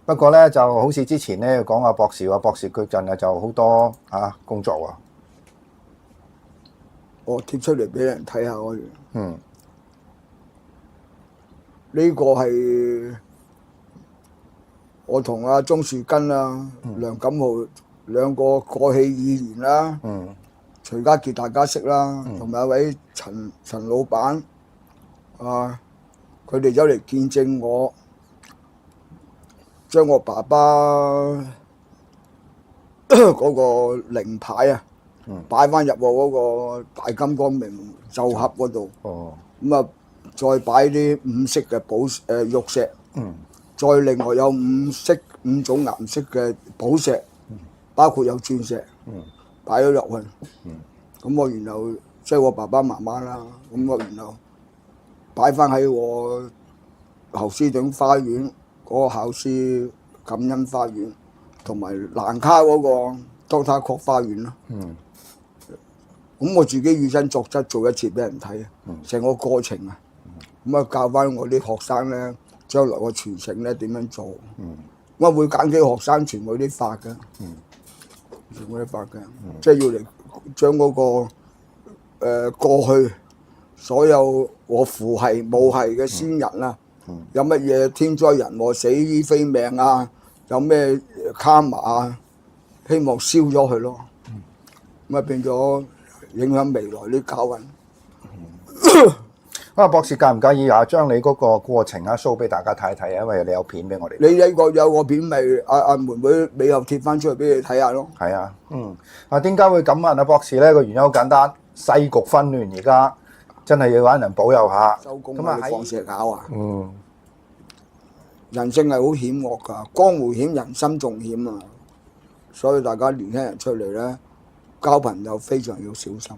不過咧就好似之前咧講阿博士話，博士佢近日就好多工作喎。我貼出嚟俾人睇下嗰樣。嗯。呢個係我同阿鍾樹根啊、梁錦豪兩個過氣議員啦，徐家傑大家識啦，同埋一位陳老闆啊，佢哋走嚟見證我將我爸爸嗰個靈牌啊，擺翻入我嗰個大金剛明咒盒嗰度。咁啊，再擺啲五色嘅玉石，再另外有五種顏色嘅寶石，包括有鑽石，擺咗入去。咁我然後即係我爸爸媽媽啦，咁我然後擺翻喺我侯斯頓花園嗰個考試感恩花園，同埋蘭卡嗰個 Doctor Cook 花園咯。咁我自己以身作則做一次俾人睇，成個過程啊，咁啊教翻我啲學生咧，將來個傳承咧點樣做。我會揀啲學生傳我啲法嘅，傳我啲法嘅，即係要嚟將嗰個過去所有我父系母系嘅先人啊，有乜嘢天災人禍、死於非命啊，有咩卡瑪啊，希望燒咗佢咯，咁啊變咗影響未來啲教訓。博士介唔介意將你嗰個過程show 俾大家睇睇啊？因為你有片俾我哋。你有個片咪阿妹妹尾後貼翻出嚟俾你睇下咯。係啊，點解會咁問博士咧？個原因好簡單，世局紛亂，而家真係要揾人保佑下。收工啊！你放石咬啊！嗯，人性係好險惡㗎，江湖險，人心仲險啊！所以大家年輕人出嚟咧，交朋友非常要小心。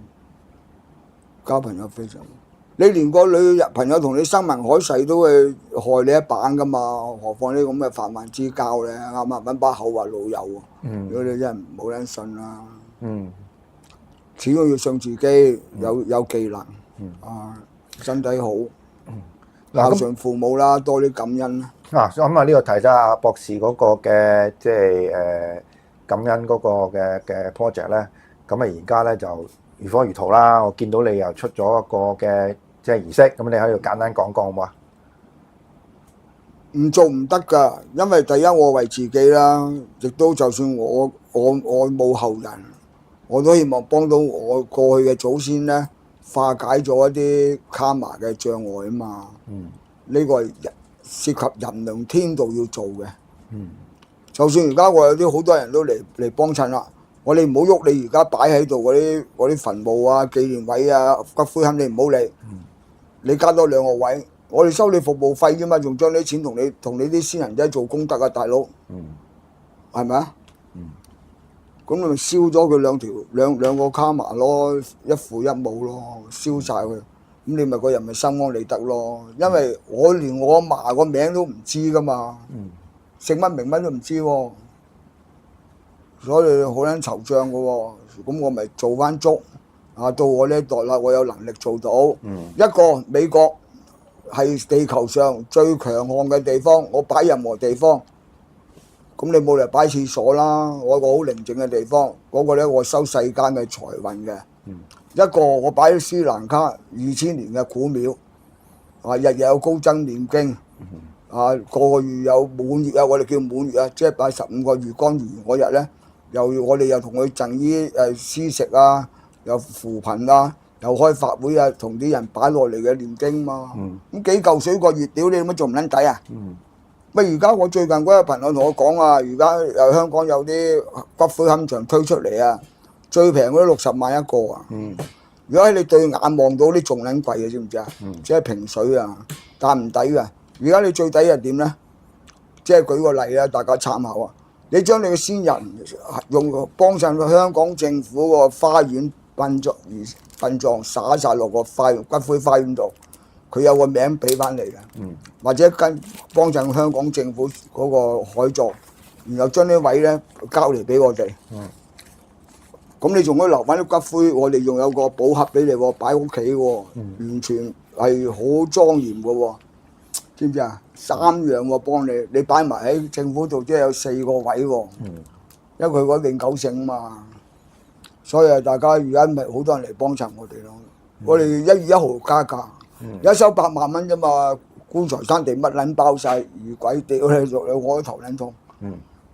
交朋友非常，你連個女朋友同你山盟海誓都會害你一板㗎嘛，何況呢咁嘅泛泛之交咧，啱啱揾把口話老友喎。如果你真係冇人信啦。始終要信自己，有技能，身體好，孝順父母啦，多啲感恩啦。咁呢個提咗阿博士嗰個嘅即係感恩嗰個嘅 project 咧，咁而家咧就如火如荼啦。我見到你又出咗一個嘅即係儀式，咁你喺度簡單講講好唔好啊？唔做唔得㗎，因為第一我為自己啦，亦都就算我冇後人，我都希望幫到我過去嘅祖先咧，化解咗一啲卡瑪嘅障礙啊嘛。呢個係涉及人良天道要做嘅。就算而家我有啲好多人都嚟幫襯啦，我哋唔好喐你而家擺喺度嗰啲墳墓啊、紀念位啊、骨灰龕，你唔好理。你加多2個位，我哋收你服務費啫嘛，仲將啲錢同你啲先人仔做功德啊，大佬。係咪啊？咁你咪燒咗佢兩個卡瑪咯，一父一母咯，燒晒佢，咁你咪個人咪心安理得咯。因為我連我阿嫲個名都唔知噶嘛，姓乜名乜都唔知喎，所以好撚惆悵噶喎。咁我咪做翻足到我呢一代啦，我有能力做到。一個美國係地球上最強悍嘅地方，我擺任何地方。咁你冇嚟擺廁所啦，我一個好寧靜嘅地方，嗰個咧我收世間嘅財運嘅。一個我擺喺斯蘭卡2000年嘅古廟，日日有高僧念經，個月有滿月啊，我哋叫滿月啊，即係擺15個月光月嗰日咧，我哋又同佢贈醫施食啊，又扶貧啊，又開法會啊，同啲人擺落嚟嘅念經嘛。咁幾嚿水個月，屌你乜仲唔撚抵啊？而家我最近嗰個朋友同我講啊，而家香港有啲骨灰龕場推出嚟啊，最平嗰啲60萬一個啊。如果喺你對眼望到啲仲撚貴嘅，知唔知啊？即係平水啊，但唔抵㗎。而家你最抵係點咧？即係舉個例啊，大家參考啊。你將你嘅先人用幫襯香港政府個花園殯葬灑晒落個骨灰花園度。佢有個名俾翻嚟嘅，或者幫襯香港政府嗰個海葬，然後將啲位咧交嚟俾我哋。咁你仲可以留翻啲骨灰，我哋仲有個寶盒俾你喎，擺屋企喎，完全係好莊嚴嘅喎。知唔知啊？3樣喎幫你，你擺埋喺政府度，即係有4個位喎。因為佢嗰永久性嘛，所以大家而家咪好多人嚟幫襯我哋咯。我哋1月1號加價，一收8萬蚊啫嘛，棺材山地乜撚包晒，魚鬼屌你，我都頭撚痛。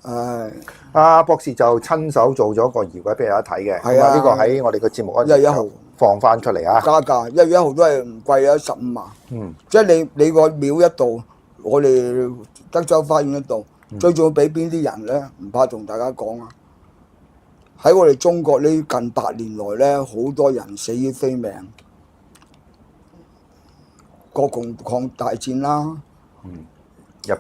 唉，阿博士就親手做咗個儀軌俾大家睇嘅，係啊呢個喺我哋個節目嗰1月1號放翻出嚟啊！加價，1月1號都係唔貴啊，15萬。即係你個廟一度，我哋德州花園一度，最重要俾邊啲人咧？唔怕同大家講啊！喺我哋中國呢近100年來咧，好多人死於非命，國共抗大戰啦。日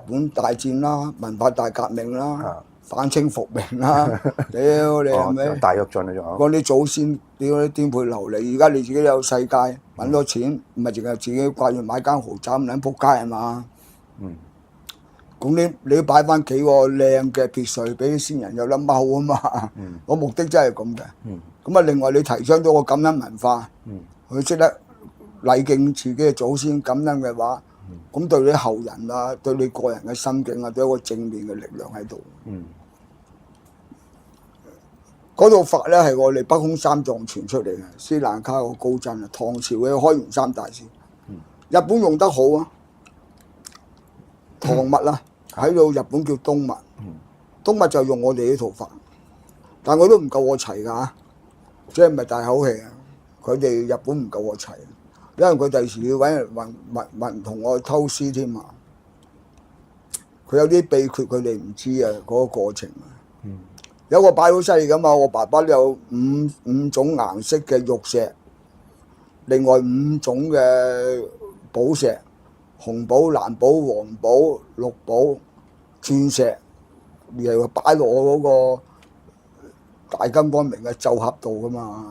本大戰啦，文化大革命啦，反清復明啦，屌你係咪？大躍進啊，仲有嗰啲祖先屌啲顛沛流離，而家你自己有世界揾到錢，唔係淨係自己掛住買間豪宅咁撚仆街係嘛？咁你要擺翻幾個靚嘅別墅俾啲先人有得踎啊嘛？我目的真係咁嘅。咁啊，另外你提倡到個感恩文化，佢識得禮敬自己嘅祖先感恩嘅話。咁對你後人啊，對你個人嘅心境啊，都有一個正面嘅力量喺度。嗰套法咧係我哋北空三藏傳出嚟嘅，斯蘭卡個高僧啊，唐朝嘅開元三大師。日本用得好啊，唐物啊，喺度日本叫東物，東物就用我哋呢套法，但係我都唔夠我齊㗎，即係唔係大口氣啊？佢哋日本唔夠我齊。因為佢第時要揾人問同我偷師添啊！佢有啲秘訣佢哋唔知啊，嗰個過程啊。有個擺好犀利㗎嘛，我爸爸都有五種顏色嘅玉石，另外5種嘅寶石，紅寶、藍寶、黃寶、綠寶、鑽石，然後擺落我嗰個大金剛明嘅咒盒度㗎嘛。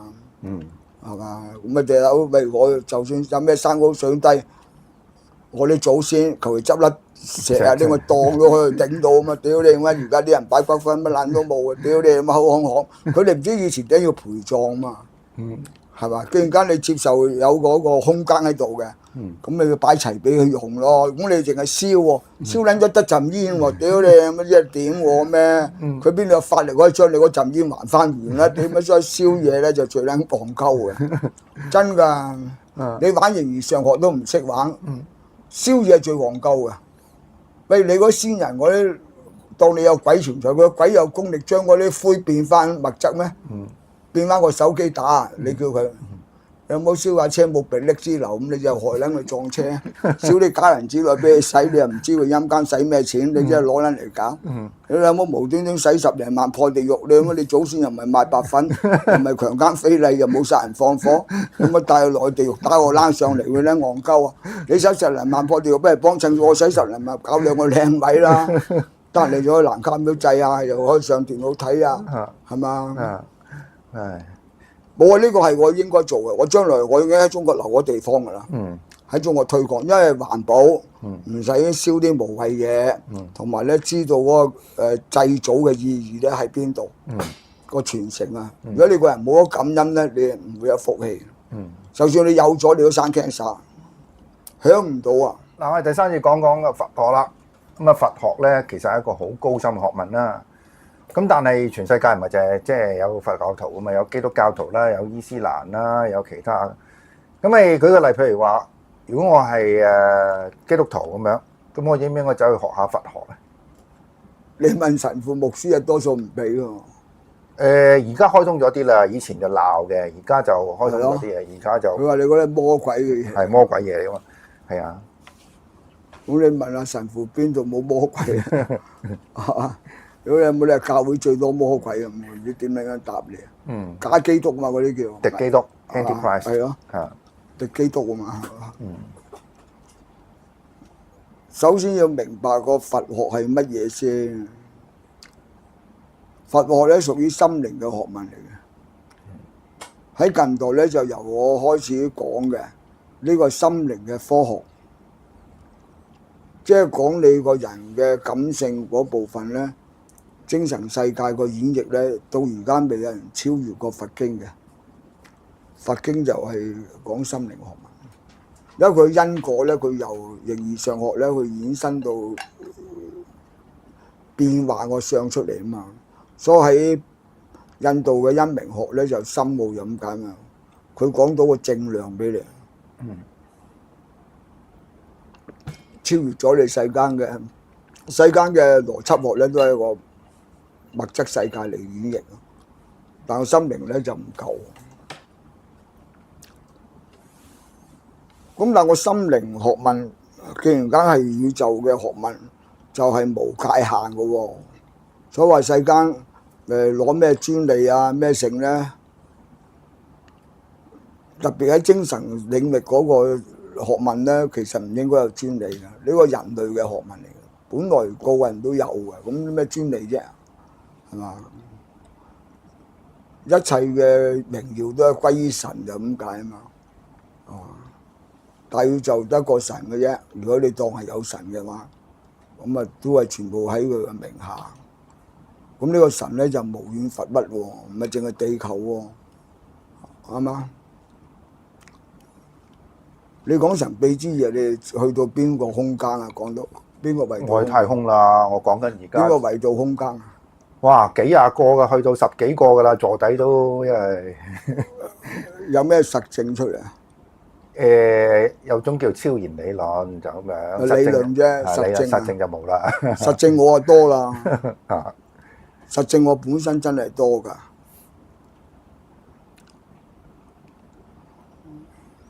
係嘛？咁啊，地樓喂，我就算有咩山高水低，我啲祖先求其執粒石啊，拎佢當咗去頂到啊嘛！屌你乜？而家啲人擺骨灰乜撚都冇啊！屌你乜口行行，佢哋唔知以前點要陪葬嘛？係嘛？既然間你接受有嗰個空間喺度嘅，咁你要擺齊俾佢用咯。咁你淨係燒喎，燒撚咗得陣煙喎，屌你乜一點我咩？佢邊度有法力可以將你嗰陣煙還翻原啦？點解所以燒嘢咧就最撚戇鳩嘅？真㗎！你玩形而上學都唔識玩，燒嘢最戇鳩嘅。譬如你嗰先人嗰啲，當你有鬼存在，佢鬼有功力將嗰啲灰變翻物質咩？變翻個手機打，你叫佢有冇燒架車冇鼻力之流咁，你就害撚佢撞車，燒啲家人之類俾你洗，你又唔知佢陰間使咩錢，你真係攞撚嚟搞。你有冇無端端使10零萬破地獄？你咁你祖先又唔係賣白粉，又唔係強姦非禮，又冇殺人放火，咁啊帶佢落去地獄打個冷上嚟，會咧戇鳩啊！你使10零萬破地獄，不如幫襯我使10零萬搞2個靚位啦，得嚟咗去南監都制啊，又可以上電腦睇啊，係嘛？冇啊！呢個係我應該做嘅。我將來我已經喺中國留個地方㗎啦。喺中國推廣，因為環保，唔使燒啲無謂嘢，同埋咧知道嗰個祭祖嘅意義咧喺邊度，個傳承啊。如果你個人冇咗感恩咧，你唔會有福氣。就算你有咗，你都生 cancer，享唔到啊！嗱，我哋第3次講講個佛學啦。咁啊，佛學咧其實係一個好高深嘅學問啦。咁但係全世界唔係就係即係有佛教徒啊嘛，有基督教徒啦，有伊斯蘭啦，有其他。咁你舉個例，譬如話，如果我係基督徒咁樣，咁我應唔應該走去學下佛學咧？你問神父牧師啊，多數唔俾喎。而家開通咗啲啦，以前就鬧嘅，而家就開通咗啲嘢，而家就佢話你嗰啲魔鬼嘅嘢。係魔鬼嘢嚟㗎嘛，係啊。咁你問下神父邊度冇魔鬼啊？如果你有冇你係教會最多魔鬼啊？唔知點樣答你啊？假基督嘛，嗰啲叫敵基督 Antichrist 係咯，敵基督啊嘛。首先要明白個佛學係乜嘢先。佛學咧屬於心靈嘅學問嚟嘅。喺近代咧就由我開始講嘅呢個心靈嘅科學，即係講你個人嘅感性嗰部分咧。精神世界個演繹咧，到而家未有人超越過佛經嘅。佛經就係講心靈學問，因為佢因果咧，佢由形而上學咧，佢衍生到變化個相出嚟啊嘛。所以喺印度嘅因明學咧就深奧咁解嘛。佢講到個正量俾你，超越咗你世間嘅邏輯學咧，都係一個物質世界嚟演繹，但係心靈咧就唔夠。咁但係我心靈學問，既然梗係宇宙嘅學問，就係無界限嘅喎。所謂世間攞咩專利啊咩成咧，特別喺精神領域嗰個學問咧，其實唔應該有專利嘅，呢個人類嘅學問嚟嘅，本來個個人都有嘅，咁咩專利啫？係嘛？一切嘅榮耀都係歸於神就咁解啊嘛。大宇宙得個神嘅啫。如果你當係有神嘅話，咁啊都係全部喺佢嘅名下。咁呢個神咧就無遠弗乜喎，唔係淨係地球喎，啱嘛？你講神秘之夜，你去到邊個空間啊？講到邊個維度？外太空啦，我講緊而家。邊個維度空間啊？哇，幾廿個㗎，去到10幾個㗎啦，座底都因為有咩實證出嚟啊？有種叫超然理論就咁樣，理論啫，實證就冇啦。實證我啊多啦，實證我本身真係多㗎，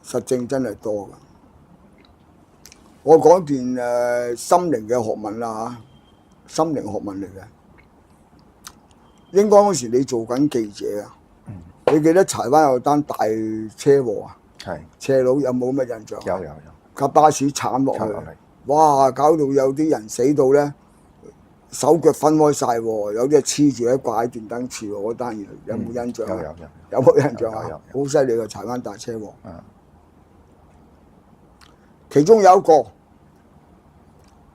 實證真係多㗎。我講段心靈嘅學問啦嚇，心靈學問嚟嘅。應該嗰時你做緊記者啊，你記得柴灣有單大車禍啊？係斜路有冇乜印象？有。架巴士鏟落去，哇！搞到有啲人死到咧，手腳分開晒喎，有啲係黐住喺掛喺電燈柱喎。嗰單嘢有冇印象啊？有冇印象啊？好犀利嘅柴灣大車禍。其中有一個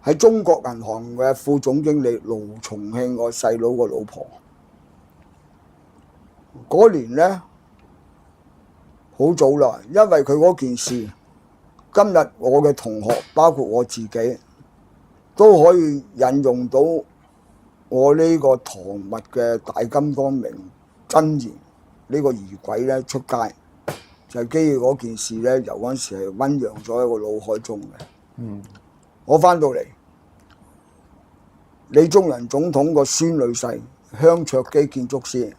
係中國銀行嘅副總經理盧重慶個細佬個老婆。嗰年咧好早啦，因為佢嗰件事，今日我嘅同學包括我自己都可以引用到我呢個唐物嘅大金剛明真言呢個儀軌咧出街，就係基於嗰件事咧，由嗰陣時係醖釀咗喺個腦海中嘅。我翻到嚟，李宗仁總統個孫女婿香卓基建築師。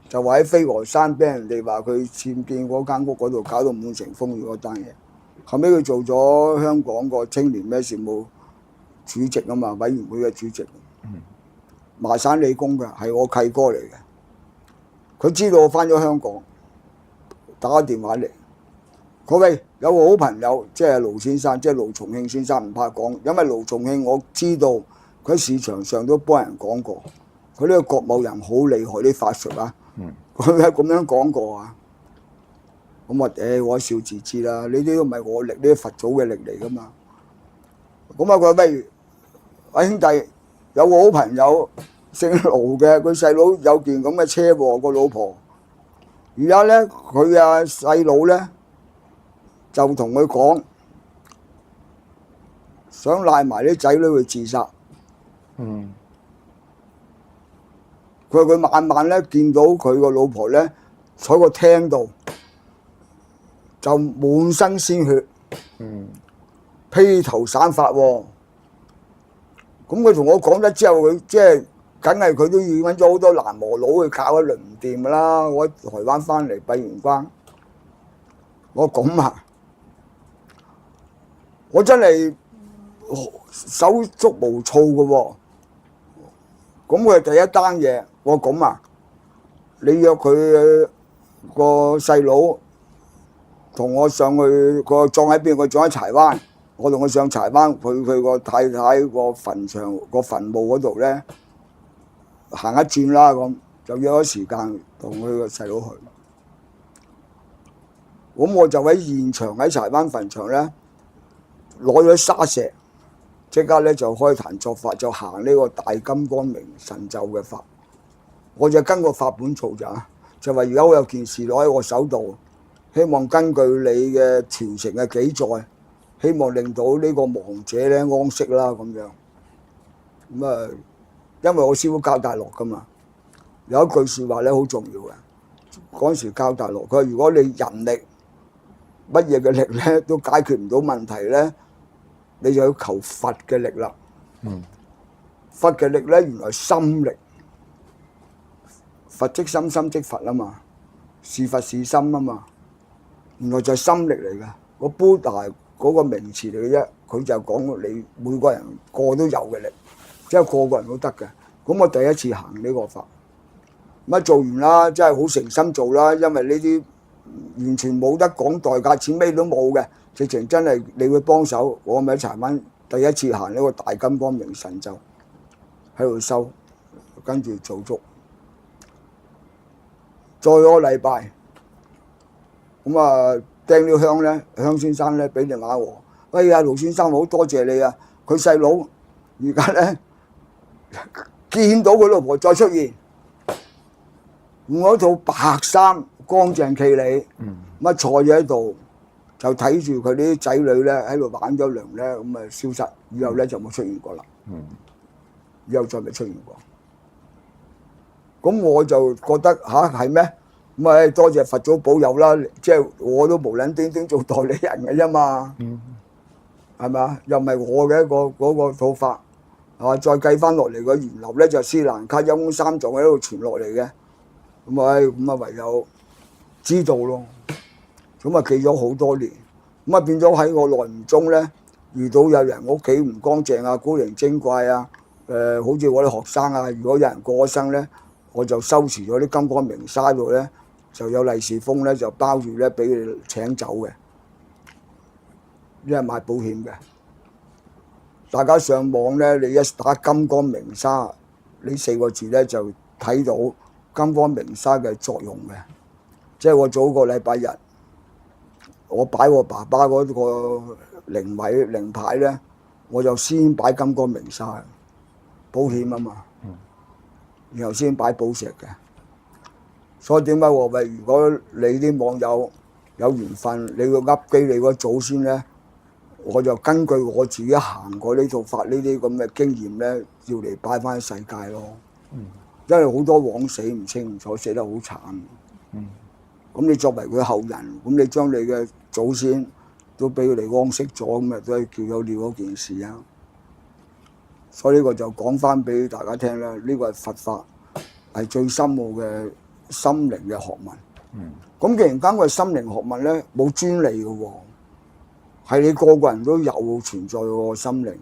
就話喺飛鵝山俾人哋話佢僭建嗰間屋嗰度搞到滿城風雨嗰單嘢，後尾佢做咗香港個青年咩事務主席啊嘛，委員會嘅主席，麻省理工嘅，係我契哥嚟嘅。佢知道我翻咗香港，打個電話嚟，佢喂有個好朋友，即係盧先生，即係盧重慶先生，唔怕講，因為盧重慶我知道佢喺市場上都幫人講過，佢呢個國務人好厲害啲法術啊！佢係咁樣講過啊！咁我一笑自知啦，呢啲都唔係我力，呢啲佛祖嘅力嚟噶嘛。咁佢話喂，兄弟有個好朋友姓盧嘅，佢細佬有件咁嘅車禍，個老婆。而家咧，佢阿細佬咧就同佢講，想賴埋啲仔女去自殺。佢話佢晚晚咧見到佢個老婆咧坐喺個廳度，就滿身鮮血，披頭散髮喎。咁佢同我講咗之後，佢即係梗係佢都要揾咗好多喃嘸佬去搞一輪唔掂㗎啦。我喺台灣翻嚟閉完關，我咁啊，我真係手足無措㗎喎。咁佢係第一單嘢，我咁啊，你約佢個細佬同我上去個葬喺邊？佢葬喺柴灣，我同佢上柴灣去佢個太太個墳場個墳墓嗰度咧行一轉啦，咁就約咗時間同佢個細佬去。咁我就喺現場喺柴灣墳場咧攞咗沙石。即刻咧就開壇作法，就行呢個大金剛明神咒嘅法。我就跟個法本做咋，就話而家我有件事攞喺我手度，希望根據你嘅傳承嘅記載，希望令到呢個亡者咧安息啦咁樣。咁啊，因為我師傅交大樂噶嘛，有一句説話咧好重要嘅。嗰陣時交大樂，佢話：如果你人力乜嘢嘅力咧都解決唔到問題咧，你就要求佛嘅力啦。佛嘅力咧原來心力，佛即心，心即佛啊嘛，是佛是心啊嘛，原來就係心力嚟嘅。個 Buddha 嗰個名詞嚟嘅啫，佢就講你每個人個都有嘅力，即係個個人都得嘅。咁我第一次行呢個法，乜做完啦，真係好誠心做啦，因為呢啲完全冇得講代價，錢咩都冇嘅，直情真係你會幫手，我咪喺柴灣第一次行呢個大金剛明神咒喺度修，跟住做足，再個禮拜，咁啊掟咗香咧，香先生咧俾電話我，哎呀盧先生好多謝你啊，佢細佬而家咧見到佢老婆再出現。我套白衫乾淨企理，乜坐咗喺度就睇住佢啲仔女咧喺度玩咗涼咧，咁啊消失，以後咧就冇出現過啦。以後再未出現過。咁我就覺得吓係咩？咁啊多謝佛祖保佑啦，即係我都無撚端端做代理人嘅啫嘛，係咪啊？又唔係我嘅嗰個套法，係嘛？再計翻落嚟個源流咧就斯蘭卡一翁三藏喺度傳落嚟嘅。咁啊唯有知道咯，咁啊記咗好多年，咁啊變咗喺我內唔中咧，遇到有人屋企唔乾淨啊、古靈精怪啊，好似我啲學生啊，如果有人過咗身咧，我就收持咗啲金剛明砂度咧，就有利是封咧就包住咧俾佢請走嘅，呢係賣保險嘅。大家上網咧，你一打金剛明砂呢4個字咧，就睇到金剛明砂嘅作用嘅，即係我早個禮拜日，我擺我爸爸嗰個靈牌咧，我就先擺金剛明砂，保險啊嘛，然後先擺寶石嘅。所以點解我話如果你啲網友有緣分，你要噏機你個祖先咧，我就根據我自己行過呢套法呢啲咁嘅經驗咧，要嚟擺翻喺世界咯。因為好多枉死唔清楚，死得好慘。咁你作為佢後人，咁你將你嘅祖先都俾佢哋安息咗，咁啊都係叫有料嗰件事啊。所以呢個就講翻俾大家聽啦。呢個係佛法，係最深奧嘅心靈嘅學問。咁既然間佢係心靈學問咧，冇專利嘅喎，係你個個人都有存在個心靈。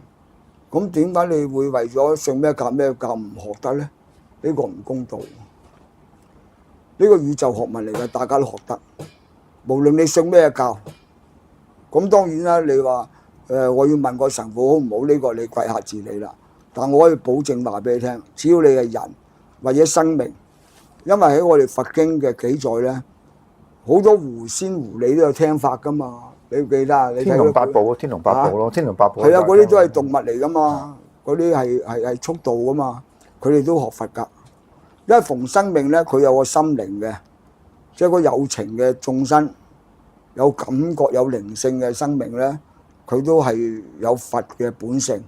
咁點解你會為咗信咩教唔學得咧？呢個唔公道。呢個宇宙學問嚟嘅，大家都學得。無論你信咩教，咁當然啦。你話我要問個神父好唔好？呢個你跪下自理啦。但我可以保證話俾你聽，只要你係人或者生命，因為喺我哋佛經嘅記載咧，好多狐仙狐狸都有聽法噶嘛。你記得啊？天龍八部天龍八部咯，天龍八部。係啊，嗰啲都係動物嚟噶嘛，嗰啲係速度噶嘛，佢哋都學佛噶。因為逢生命咧，佢有個心靈嘅，即係個有情嘅眾生，有感覺、有靈性嘅生命咧，佢都係有佛嘅本性，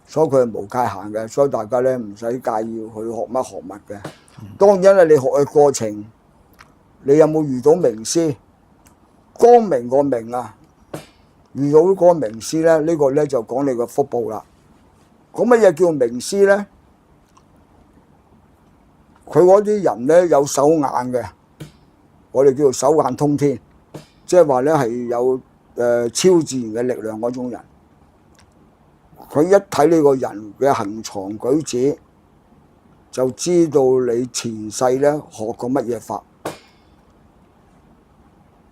所以佢係無界限嘅。所以大家咧唔使介意去學乜學物嘅。當然啦，你學嘅過程，你有冇遇到名師？光明個明啊，遇到嗰個名師咧，呢個咧就講你個福報啦。咁乜嘢叫名師咧？佢嗰啲人咧有手眼嘅，我哋叫做手眼通天，即係話咧係有超自然嘅力量嗰種人。佢一睇你個人嘅行藏舉止，就知道你前世咧學過乜嘢法。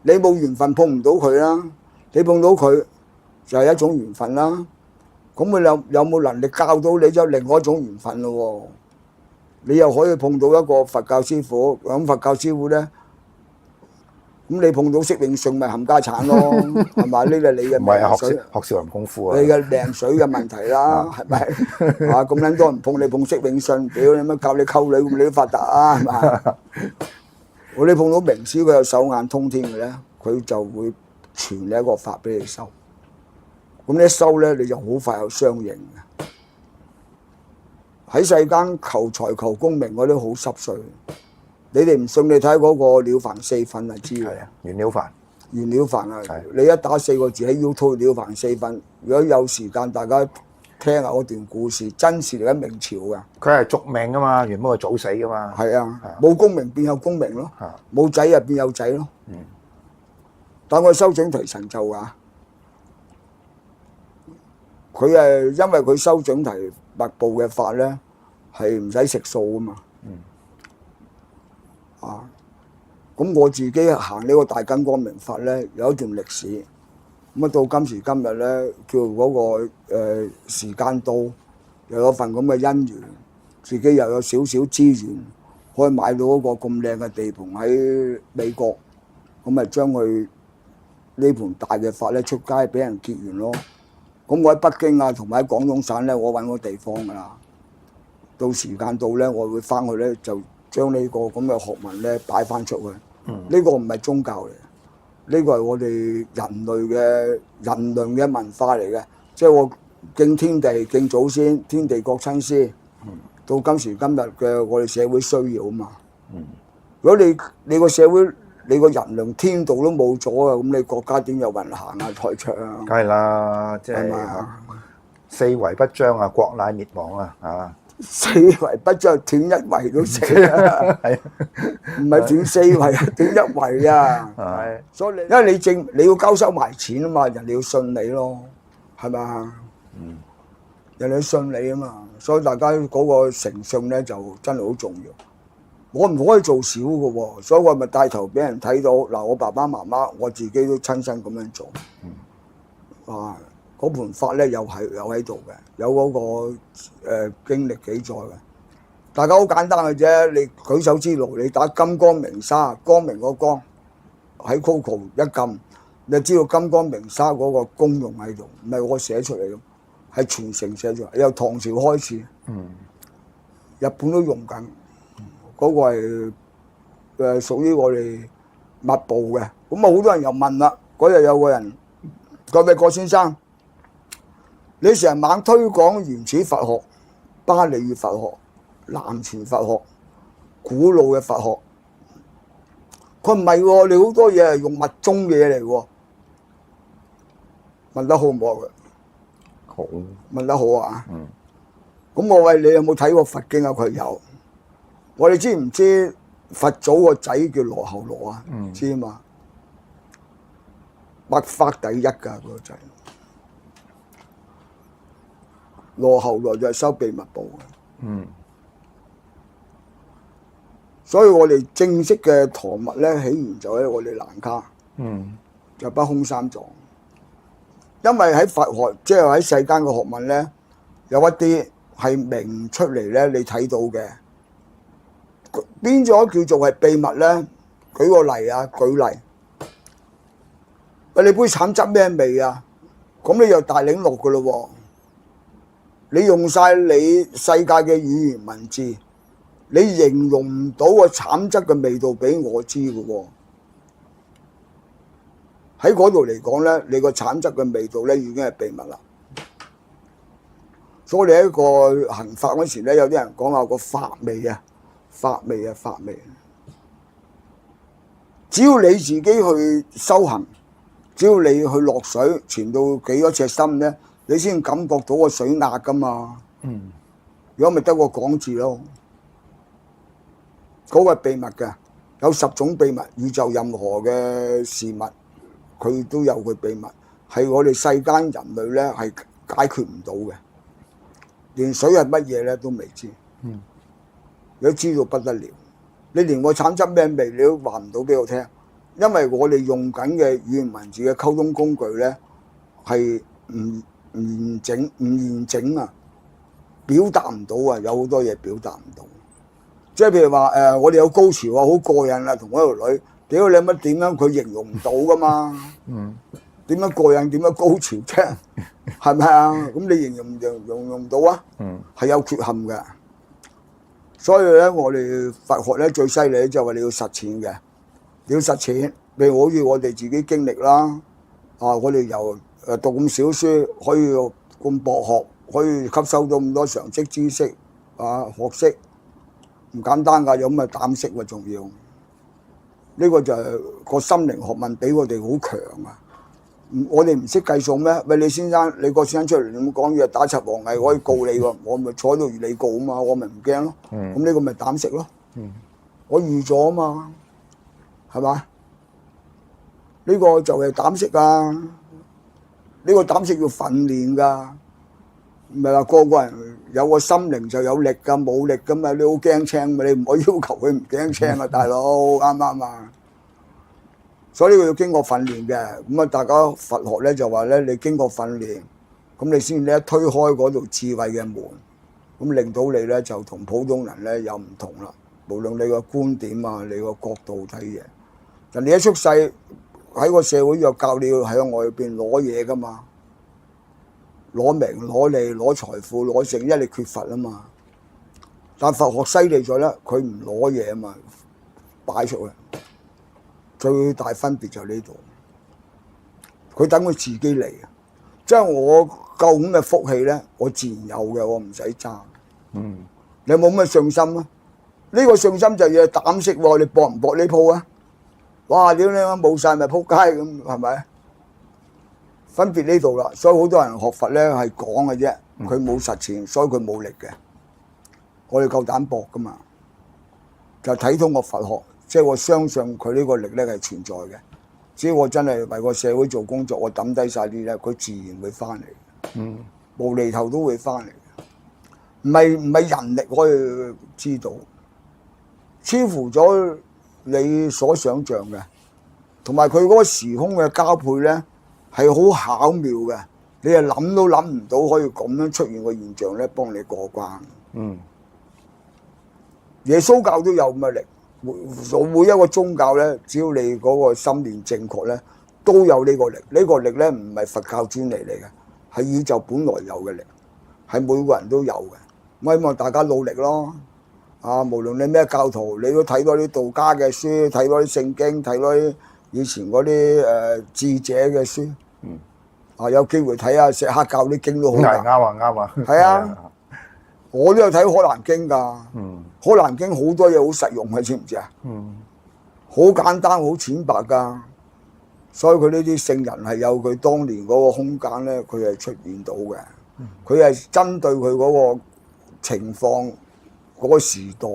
你冇緣分碰唔到佢啦，你碰到佢就係一種緣分啦。咁佢有冇能力教到你就另外一種緣分咯喎。你又可以碰到一個佛教師傅，咁佛教師傅咧，咁你碰到釋永信咪冚家產咯，係咪？呢個你嘅命水，學少林功夫啊！你嘅命水嘅問題啦，係咪？啊咁撚多人碰你碰釋永信，屌你乜教你溝女咁你都發達啊，係嘛？你碰到名師佢有手眼通天嘅咧，佢就會傳你一個法俾你收。咁你一收咧，你就好快有相應嘅。喺世間求財求功名嗰啲好濕碎，你哋唔信你睇嗰個《了凡四訓》就知嘅。係啊，袁了凡袁了凡啊係，你一打4個字喺 YouTube《了凡四訓》，如果有時間大家聽下嗰段故事，真事嚟緊明朝嘅。佢係續命噶嘛，原本係早死噶嘛。係啊，冇功名變有功名咯，啊冇仔啊變有仔咯。但我修準提神咒㗎，佢係因為佢修準提脈部嘅法咧，係唔使食素噶嘛。咁我自己行呢個大根光明法咧，有一段歷史。咁啊，到今時今日咧，叫嗰個時間到，又有份咁嘅姻緣，自己又有少少資源，可以買到一個咁靚嘅地盤喺美國，咁咪將佢呢盤大嘅法咧出街俾人結緣咯。咁我喺北京啊，同埋喺廣東省咧，我揾個地方㗎啦。到時間到咧，我會翻去咧，就將呢個咁嘅學問咧擺翻出去。呢個唔係宗教嚟，呢個係我哋人類嘅文化嚟嘅。即係我敬天地、敬祖先、天地國親師。到今時今日嘅我哋社會需要啊嘛。如果你個社會你個人倫天道都冇咗啊，咁你國家點有運行啊？台卓啊？梗係啦，即係四維不張啊，國乃滅亡啊，啊！四維不張，斷一維都死啊！係唔係斷四維啊，斷一維啊！係，所以因為你要交收埋錢啊嘛，人哋要信你咯，係咪？人哋要信你啊嘛，所以大家嗰個誠信咧就真係好重要。我唔可以做少嘅喎，所以我咪帶頭俾人睇到嗱，我爸爸媽媽我自己都親身咁樣做。嗰盤法咧又喺度嘅，有嗰個經歷記載嘅。大家好簡單嘅啫，你舉手之勞，你打金光明沙，光明個光喺 Coco 一撳，你就知道金光明沙嗰個功用喺度，唔係我寫出嚟咯，係傳承寫出嚟，由唐朝開始，日本都用緊，嗰個係屬於我哋密部嘅。咁啊，好多人又問啦，嗰日有個人，各位郭先生。你成日猛推廣原始佛學、巴利語佛學、南傳佛學、古老嘅佛學，佢唔係喎，你好多嘢係用密宗嘢嚟喎。問得好唔好啊？好，問得好啊！咁我問你有冇睇過佛經啊？佢有。我哋知唔知佛祖個仔叫羅睺羅啊？知啊嘛？密法第一㗎嗰個仔。羅睺羅就係修秘密部嘅，所以我哋正式嘅唐密咧起源就喺我哋蘭卡，就不空三藏。因為喺佛學，即係喺世間嘅學問咧，有一啲係明出嚟咧，你睇到嘅，邊咗叫做係秘密咧？舉個例啊，舉例，喂，你杯橙汁咩味啊？咁你又大領落㗎咯喎！你用晒你世界嘅語言文字，你形容唔到個橙汁嘅味道俾我知嘅喎。喺嗰度嚟講咧，你個橙汁嘅味道咧已經係秘密啦。所以你喺個行法嗰時咧，有啲人講話個法味啊，法味啊，法味。只要你自己去修行，只要你去落水潛到幾多尺深咧，你先感覺到個水壓噶嘛，如果咪得個講字咯，嗰個係秘密嘅，有10種秘密，宇宙任何嘅事物，佢都有佢秘密，係我哋世間人類咧係解決唔到嘅，連水係乜嘢咧都未知，你都知道不得了，你連個橙汁咩味你都話唔到俾我聽，因為我哋用緊嘅語言文字嘅溝通工具咧係唔完整啊，表達唔到啊，有好多嘢表達唔到。即係譬如話我哋有高潮啊，好過癮啊，同嗰條女，屌你乜點樣佢形容唔到噶嘛？點樣過癮？點樣高潮啫？係咪啊？咁你形容唔到啊？係有缺陷嘅。所以咧，我哋佛學咧最犀利就係你要實踐嘅，你要實踐。譬如好似我哋自己經歷啦，我哋由讀咁少書，可以咁博學，可以吸收到咁多常識知識啊學識，唔簡單㗎，有咁嘅膽識喎，仲要呢個就係個心靈學問比我哋好強啊！我哋唔識計數咩？喂，李先生，你個先生出嚟咁講嘢打柒王毅，可以告你喎，我咪坐喺度如你告啊嘛，我咪唔驚咯。咁呢個咪膽識咯。我預咗啊嘛，係嘛？呢個就係膽識啊！呢個膽識要訓練㗎，唔係話個個人有個心靈就有力㗎，冇力㗎嘛，你好驚青嘛，你唔可以要求佢唔驚青啊，大佬啱唔啱啊？所以呢個要經過訓練嘅，咁啊大家佛學咧就話咧，你經過訓練，咁你先咧推開嗰度智慧嘅門，咁令到你咧就同普通人咧有唔同啦。無論你個觀點啊，你個角度睇嘢，人哋一出世喺個社會就教你要喺外邊攞嘢噶嘛，攞名攞利攞財富攞成，因為你缺乏啊嘛。但佛學犀利咗咧，佢唔攞嘢啊嘛，擺出去。最大分別就呢度，佢等佢自己嚟啊！即係我夠咁嘅福氣咧，我自然有嘅，我唔使爭。你有冇咁嘅信心啊？呢個信心就要膽識喎，你搏唔搏呢鋪啊？哇！屌你冇晒咪撲街咁，係咪？分別呢度啦，所以好多人學佛咧係講嘅啫，佢冇實踐，所以佢冇力嘅。我哋夠膽搏噶嘛，就睇通個佛學。即係我相信佢呢個力咧係存在嘅，只要我真係為個社會做工作，我抌低晒啲咧，佢自然會翻嚟。無厘頭都會翻嚟，唔係人力可以知道，超乎咗你所想像嘅，同埋佢嗰個時空嘅交配咧係好巧妙嘅，你係諗都諗唔到可以咁樣出現個現象咧，幫你過關。耶穌教都有咁嘅力。每一個宗教咧，只要你嗰個心念正確咧，都有呢個力。呢個力咧唔係佛教專利嚟嘅，係宇宙本來有嘅力，係每個人都有嘅。我希望大家努力咯。啊，無論你咩教徒，你都睇多啲道家嘅書，睇多啲聖經，睇多啲以前嗰啲智者嘅書。啊，有機會睇下錫克教啲經都好。啱啊。係啊。我都有睇《可蘭經》㗎，《可蘭經》好多嘢好實用嘅，知唔知啊？好簡單，好淺白㗎，所以佢呢啲聖人係有佢當年嗰個空間咧，佢係出現到嘅。佢係針對佢嗰個情況、嗰個時代、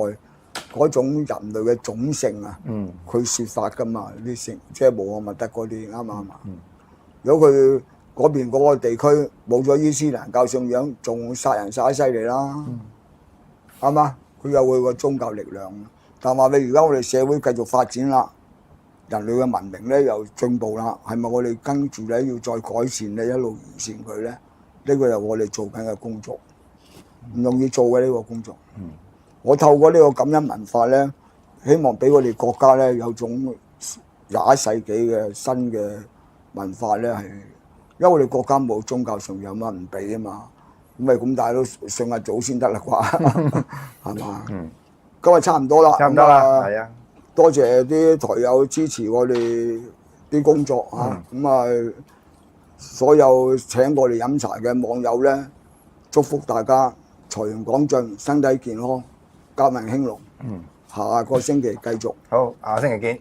嗰種人類嘅種性啊，佢説法㗎嘛，啲聖即係穆罕默德嗰啲啱唔啱啊？如果佢嗰邊嗰個地區冇咗伊斯蘭教信仰，仲殺人殺得犀利啦，係嘛？佢有佢個宗教力量。但話你而家我哋社會繼續發展啦，人類嘅文明咧又進步啦，係咪我哋跟住咧要再改善咧，一路完善佢咧？呢個係我哋做緊嘅工作，唔容易做嘅呢個工作。我透過呢個感恩文化咧，希望俾我哋國家咧有種21世紀嘅新嘅文化咧係。因為我哋國家冇宗教信仰嘛，唔俾啊嘛，咁咪咁大都信下祖先得啦啩，係嘛？今日差唔多啦，係啊，多謝啲台友支持我哋啲工作嚇，咁啊所有請過嚟飲茶嘅網友咧，祝福大家財源廣進，身體健康，家民興隆。下個星期繼續。好，下個星期見。